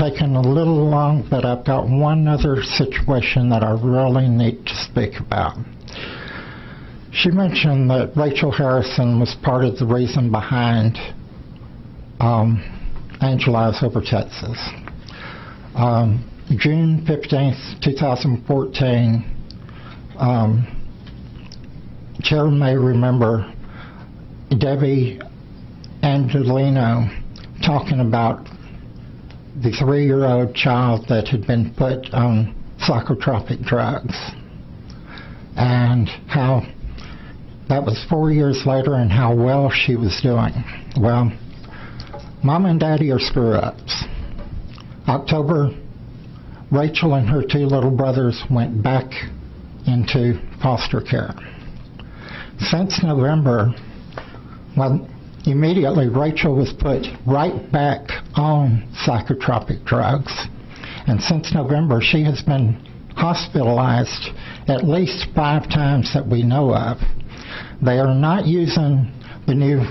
taking a little long, but I've got one other situation that I really need to speak about. She mentioned that Rachel Harrison was part of the reason behind Angel Eyes Over Texas. June 15th, 2014, Chair may remember Debbie Angelino talking about the 3-year-old child that had been put on psychotropic drugs, and how that was 4 years later and how well she was doing. Well, Mom and Daddy are screw-ups. October, Rachel and her 2 little brothers went back into foster care. Since November, well, immediately Rachel was put right back on psychotropic drugs, and since November she has been hospitalized at least 5 times that we know of. They are not using the new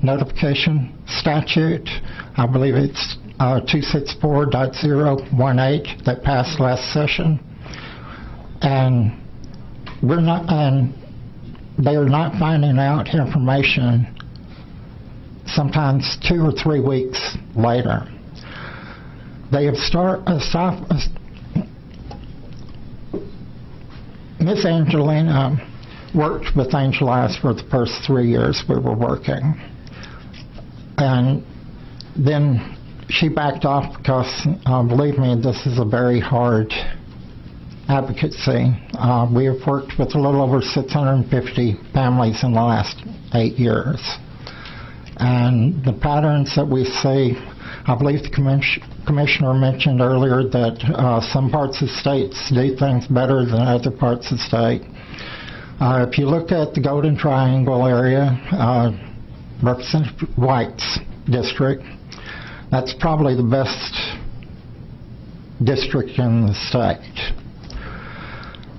notification statute. I believe it's 264.018 that passed last session, and they are not finding out information sometimes 2 or 3 weeks later. They have Miss Angelina worked with Angel Eyes for the first 3 years we were working, and then she backed off because, believe me, this is a very hard advocacy. We have worked with a little over 650 families in the last 8 years. And the patterns that we see, I believe the commissioner mentioned earlier that some parts of states do things better than other parts of the state. If you look at the Golden Triangle area, Representative White's district, that's probably the best district in the state.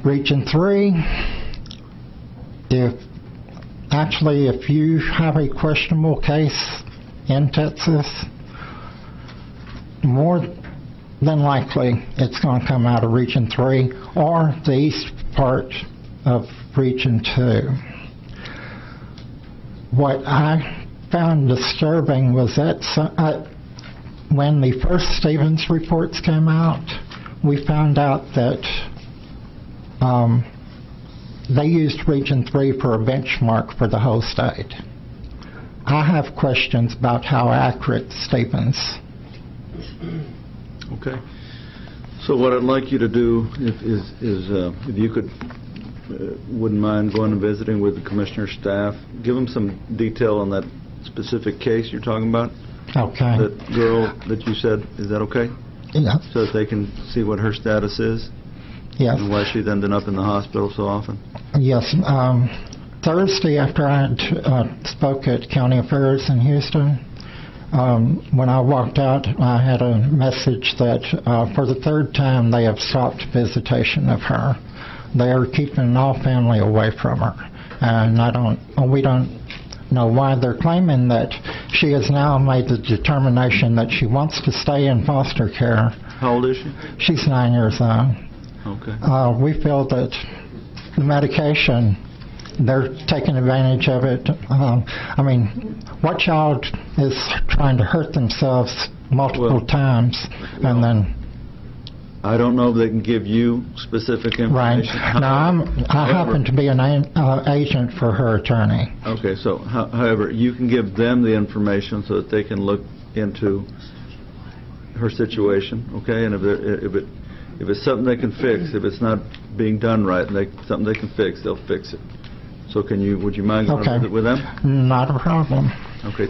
Region 3, if you have a questionable case in Texas, more than likely it's going to come out of Region 3 or the east part of Region 2. What I found disturbing was that when the first Stevens reports came out, we found out that they used Region 3 for a benchmark for the whole state. I have questions about how accurate Stevens. Okay. So what I'd like you to do is if you could, wouldn't mind going and visiting with the commissioner's staff, give them some detail on that specific case you're talking about. Okay. That girl that you said, is that okay? Yeah. So that they can see what her status is? Yes. And why she's ended up in the hospital so often? Yes. Thursday, after I spoke at County Affairs in Houston, when I walked out, I had a message that for the 3rd time they have stopped visitation of her. They are keeping all family away from her, and we don't know why. They're claiming that she has now made the determination that she wants to stay in foster care. How old is she? She's 9 years old. Okay. We feel that the medication, they're taking advantage of it. I mean, what child is trying to hurt themselves multiple times and then... I don't know if they can give you specific information. Right. Now, I happen to be an agent for her attorney. Okay, so, however, you can give them the information so that they can look into her situation, okay? And if it's something they can fix, if it's not being done right, and something they can fix, they'll fix it. So would you mind going to visit with them? Not a problem. Okay.